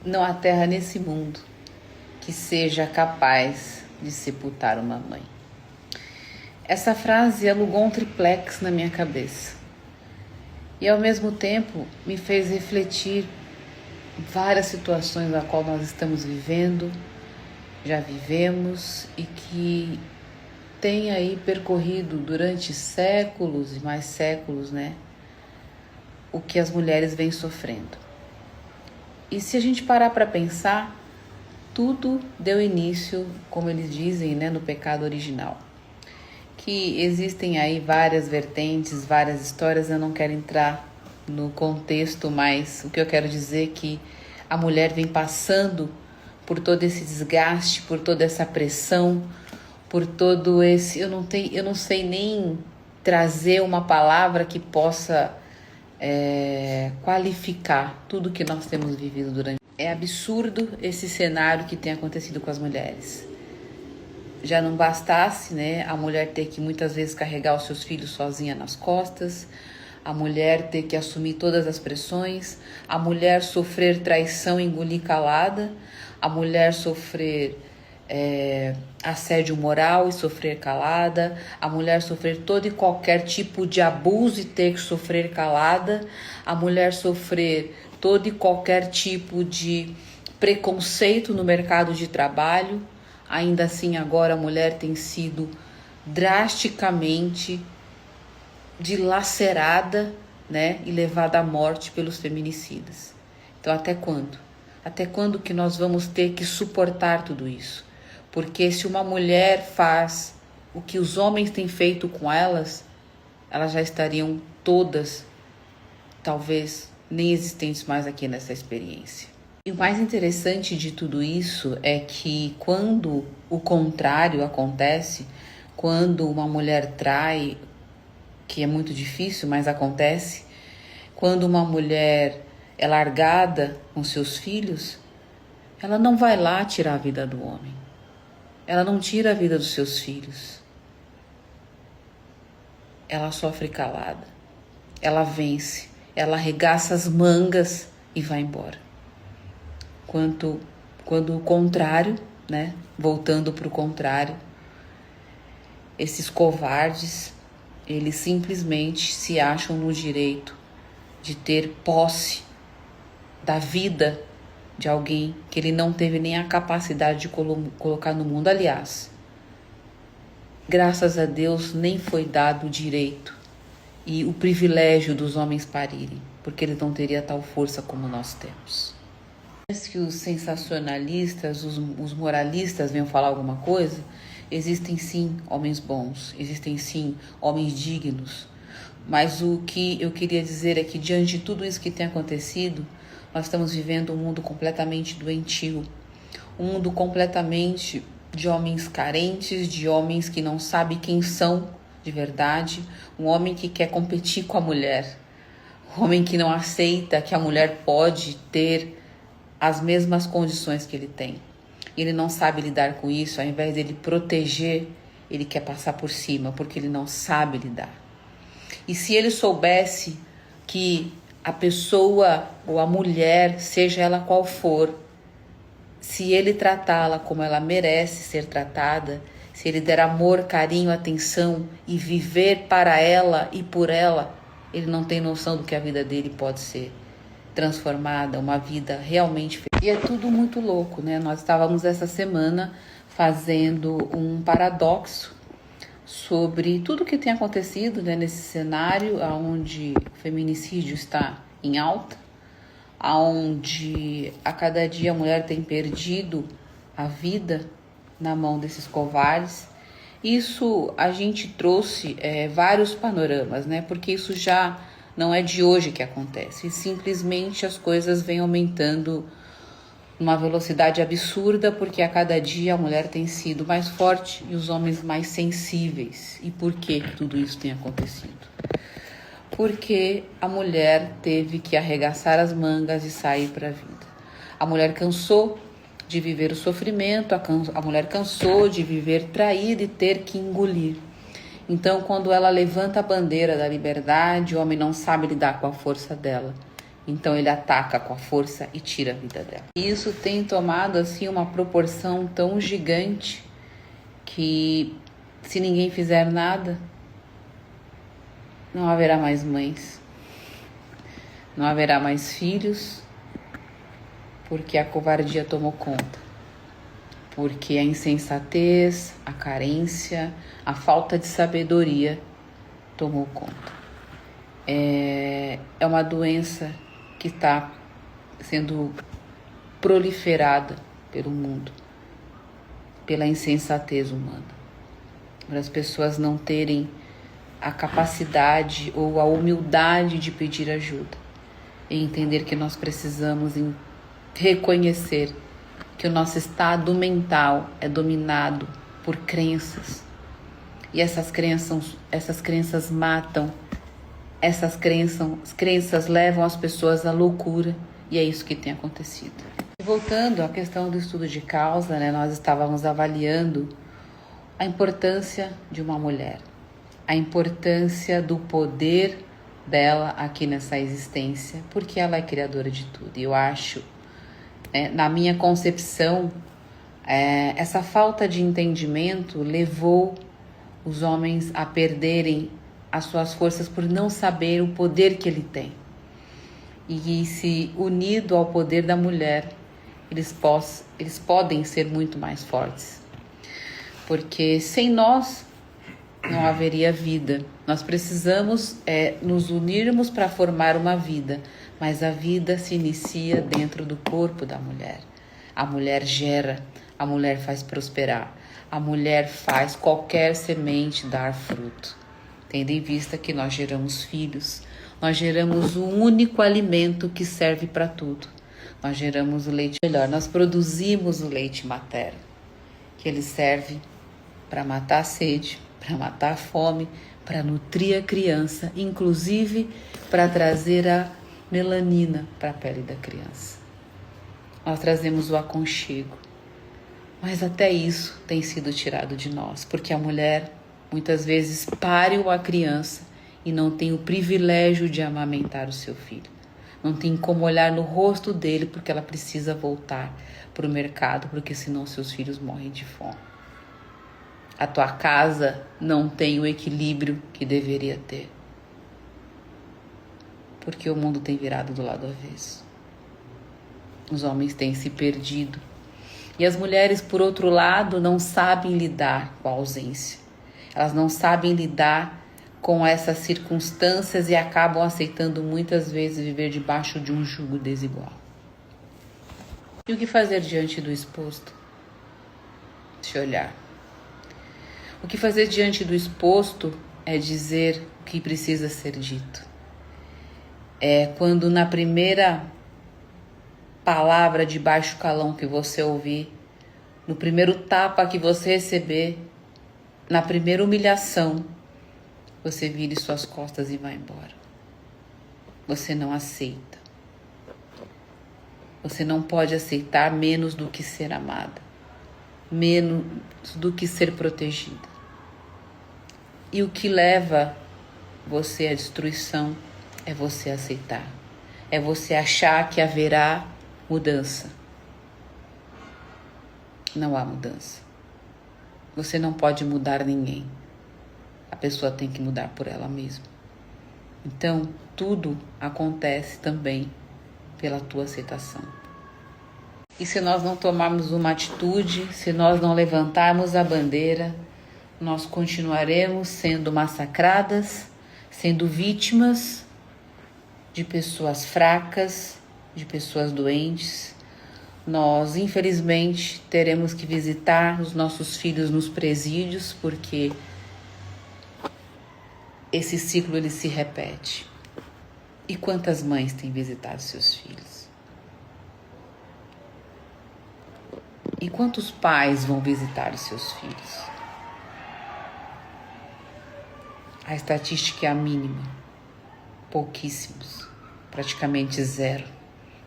Não há terra nesse mundo que seja capaz de sepultar uma mãe. Essa frase alugou um triplex na minha cabeça e ao mesmo tempo me fez refletir várias situações na qual nós estamos vivendo, já vivemos e que tem aí percorrido durante séculos e mais séculos, né? O que as mulheres vêm sofrendo. E se a gente parar para pensar, tudo deu início, como eles dizem, né, no pecado original. Que existem aí várias vertentes, várias histórias, eu não quero entrar no contexto, mas o que eu quero dizer é que a mulher vem passando por todo esse desgaste, por toda essa pressão, por todo esse... Eu não sei nem trazer uma palavra que possa qualificar tudo que nós temos vivido durante. É absurdo esse cenário que tem acontecido com as mulheres. Já não bastasse, né, a mulher ter que muitas vezes carregar os seus filhos sozinha nas costas, a mulher ter que assumir todas as pressões, a mulher sofrer traição e engolir calada, a mulher sofrer assédio moral e sofrer calada, a mulher sofrer todo e qualquer tipo de abuso e ter que sofrer calada, a mulher sofrer todo e qualquer tipo de preconceito no mercado de trabalho. Ainda assim, agora a mulher tem sido drasticamente dilacerada, né, e levada à morte pelos feminicidas. Então, até quando? Até quando que nós vamos ter que suportar tudo isso? Porque se uma mulher faz o que os homens têm feito com elas já estariam todas, talvez, nem existentes mais aqui nessa experiência. E o mais interessante de tudo isso é que quando o contrário acontece, quando uma mulher trai, que é muito difícil, mas acontece, quando uma mulher é largada com seus filhos, ela não vai lá tirar a vida do homem. Ela não tira a vida dos seus filhos. Ela sofre calada. Ela vence. Ela arregaça as mangas e vai embora. Quando o contrário, né? Voltando para o contrário, esses covardes, eles simplesmente se acham no direito de ter posse da vida de alguém que ele não teve nem a capacidade de colocar no mundo. Aliás, graças a Deus nem foi dado o direito e o privilégio dos homens parirem, porque eles não teriam tal força como nós temos. Parece que os sensacionalistas, os moralistas venham falar alguma coisa, existem sim homens bons, existem sim homens dignos, mas o que eu queria dizer é que diante de tudo isso que tem acontecido, nós estamos vivendo um mundo completamente doentio, um mundo completamente de homens carentes, de homens que não sabem quem são de verdade, um homem que quer competir com a mulher, um homem que não aceita que a mulher pode ter as mesmas condições que ele tem. Ele não sabe lidar com isso, ao invés dele proteger, ele quer passar por cima, porque ele não sabe lidar. E se ele soubesse que a pessoa ou a mulher, seja ela qual for, se ele tratá-la como ela merece ser tratada, se ele der amor, carinho, atenção e viver para ela e por ela, ele não tem noção do que a vida dele pode ser transformada, uma vida realmente feliz. E é tudo muito louco, né? Nós estávamos essa semana fazendo um paradoxo sobre tudo que tem acontecido, né, nesse cenário onde o feminicídio está em alta, onde a cada dia a mulher tem perdido a vida na mão desses covardes. Isso a gente trouxe vários panoramas, né? Porque isso já não é de hoje que acontece. E simplesmente as coisas vêm aumentando numa velocidade absurda, porque a cada dia a mulher tem sido mais forte e os homens mais sensíveis. E por que tudo isso tem acontecido? Porque a mulher teve que arregaçar as mangas e sair para a vida. A mulher cansou de viver o sofrimento, a mulher cansou de viver traída e ter que engolir. Então, quando ela levanta a bandeira da liberdade, o homem não sabe lidar com a força dela. Então ele ataca com a força e tira a vida dela. E isso tem tomado assim uma proporção tão gigante que se ninguém fizer nada, não haverá mais mães, não haverá mais filhos, porque a covardia tomou conta, porque a insensatez, a carência, a falta de sabedoria tomou conta. É uma doença que está sendo proliferada pelo mundo, pela insensatez humana, para as pessoas não terem a capacidade ou a humildade de pedir ajuda e entender que nós precisamos reconhecer que o nosso estado mental é dominado por crenças e essas crenças matam. Essas crenças levam as pessoas à loucura e é isso que tem acontecido. Voltando à questão do estudo de causa, nós estávamos avaliando a importância de uma mulher, a importância do poder dela aqui nessa existência, porque ela é criadora de tudo. E eu acho, na minha concepção, essa falta de entendimento levou os homens a perderem as suas forças por não saber o poder que ele tem. E se unido ao poder da mulher, eles podem ser muito mais fortes. Porque sem nós não haveria vida. Nós precisamos nos unirmos para formar uma vida, mas a vida se inicia dentro do corpo da mulher. A mulher gera, a mulher faz prosperar, a mulher faz qualquer semente dar fruto. Tendo em vista que nós geramos filhos, nós geramos o único alimento que serve para tudo. Nós geramos o leite melhor, nós produzimos o leite materno, que ele serve para matar a sede, para matar a fome, para nutrir a criança, inclusive para trazer a melanina para a pele da criança. Nós trazemos o aconchego, mas até isso tem sido tirado de nós, porque a mulher muitas vezes pare a criança e não tem o privilégio de amamentar o seu filho. Não tem como olhar no rosto dele porque ela precisa voltar para o mercado, porque senão seus filhos morrem de fome. A tua casa não tem o equilíbrio que deveria ter, porque o mundo tem virado do lado avesso. Os homens têm se perdido. E as mulheres, por outro lado, não sabem lidar com a ausência. Elas não sabem lidar com essas circunstâncias e acabam aceitando muitas vezes viver debaixo de um jugo desigual. E o que fazer diante do exposto? Deixa eu olhar. O que fazer diante do exposto é dizer o que precisa ser dito. É quando na primeira palavra de baixo calão que você ouvir, no primeiro tapa que você receber, na primeira humilhação, você vire suas costas e vai embora. Você não aceita. Você não pode aceitar menos do que ser amada, menos do que ser protegida. E o que leva você à destruição é você aceitar. É você achar que haverá mudança. Não há mudança. Você não pode mudar ninguém. A pessoa tem que mudar por ela mesma. Então, tudo acontece também pela tua aceitação. E se nós não tomarmos uma atitude, se nós não levantarmos a bandeira, nós continuaremos sendo massacradas, sendo vítimas de pessoas fracas, de pessoas doentes. Nós, infelizmente, teremos que visitar os nossos filhos nos presídios, porque esse ciclo ele se repete. E quantas mães têm visitado seus filhos? E quantos pais vão visitar os seus filhos? A estatística é a mínima. Pouquíssimos. Praticamente zero.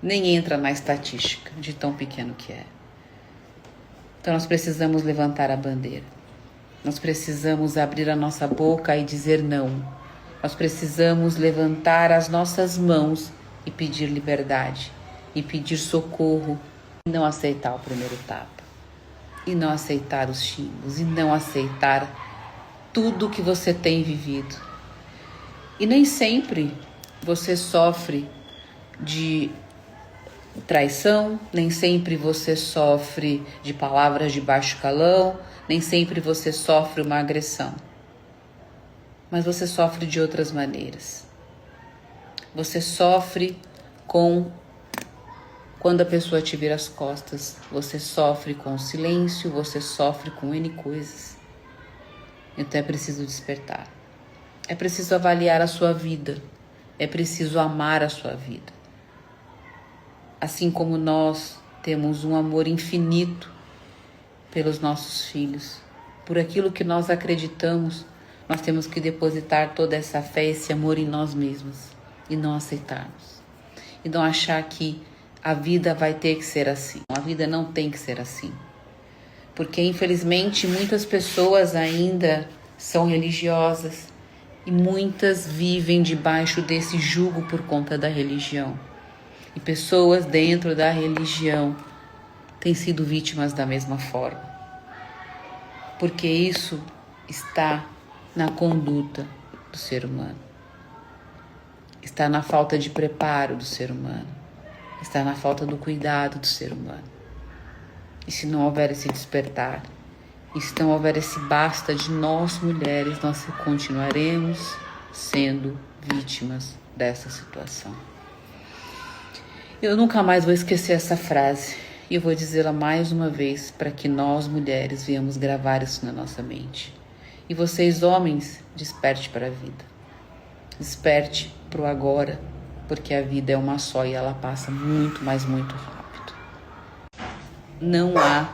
Nem entra na estatística de tão pequeno que é. Então nós precisamos levantar a bandeira. Nós precisamos abrir a nossa boca e dizer não. Nós precisamos levantar as nossas mãos e pedir liberdade e pedir socorro e não aceitar o primeiro tapa e não aceitar os xingos e não aceitar tudo que você tem vivido. E nem sempre você sofre de traição, nem sempre você sofre de palavras de baixo calão, nem sempre você sofre uma agressão. Mas você sofre de outras maneiras. Você sofre quando a pessoa te vira as costas. Você sofre com o silêncio, você sofre com N coisas. Então é preciso despertar. É preciso avaliar a sua vida. É preciso amar a sua vida. Assim como nós temos um amor infinito pelos nossos filhos, por aquilo que nós acreditamos, nós temos que depositar toda essa fé, esse amor em nós mesmos e não aceitarmos. E não achar que a vida vai ter que ser assim. A vida não tem que ser assim. Porque, infelizmente, muitas pessoas ainda são religiosas e muitas vivem debaixo desse jugo por conta da religião. E pessoas dentro da religião têm sido vítimas da mesma forma. Porque isso está na conduta do ser humano. Está na falta de preparo do ser humano. Está na falta do cuidado do ser humano. E se não houver esse despertar, e se não houver esse basta de nós mulheres, nós continuaremos sendo vítimas dessa situação. Eu nunca mais vou esquecer essa frase e eu vou dizê-la mais uma vez para que nós mulheres venhamos gravar isso na nossa mente. E vocês homens, desperte para a vida. Desperte para o agora, porque a vida é uma só e ela passa muito, mas muito rápido. Não há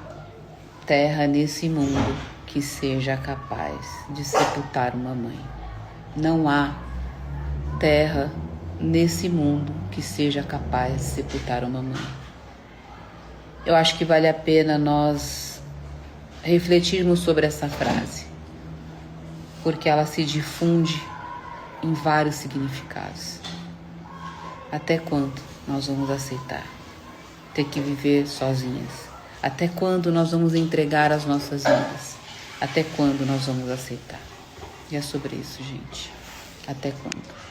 terra nesse mundo que seja capaz de sepultar uma mãe. Não há terra nesse mundo que seja capaz de sepultar uma mãe. Eu acho que vale a pena nós refletirmos sobre essa frase, porque ela se difunde em vários significados. Até quando nós vamos aceitar ter que viver sozinhas? Até quando nós vamos entregar as nossas vidas? Até quando nós vamos aceitar? E é sobre isso, gente. Até quando?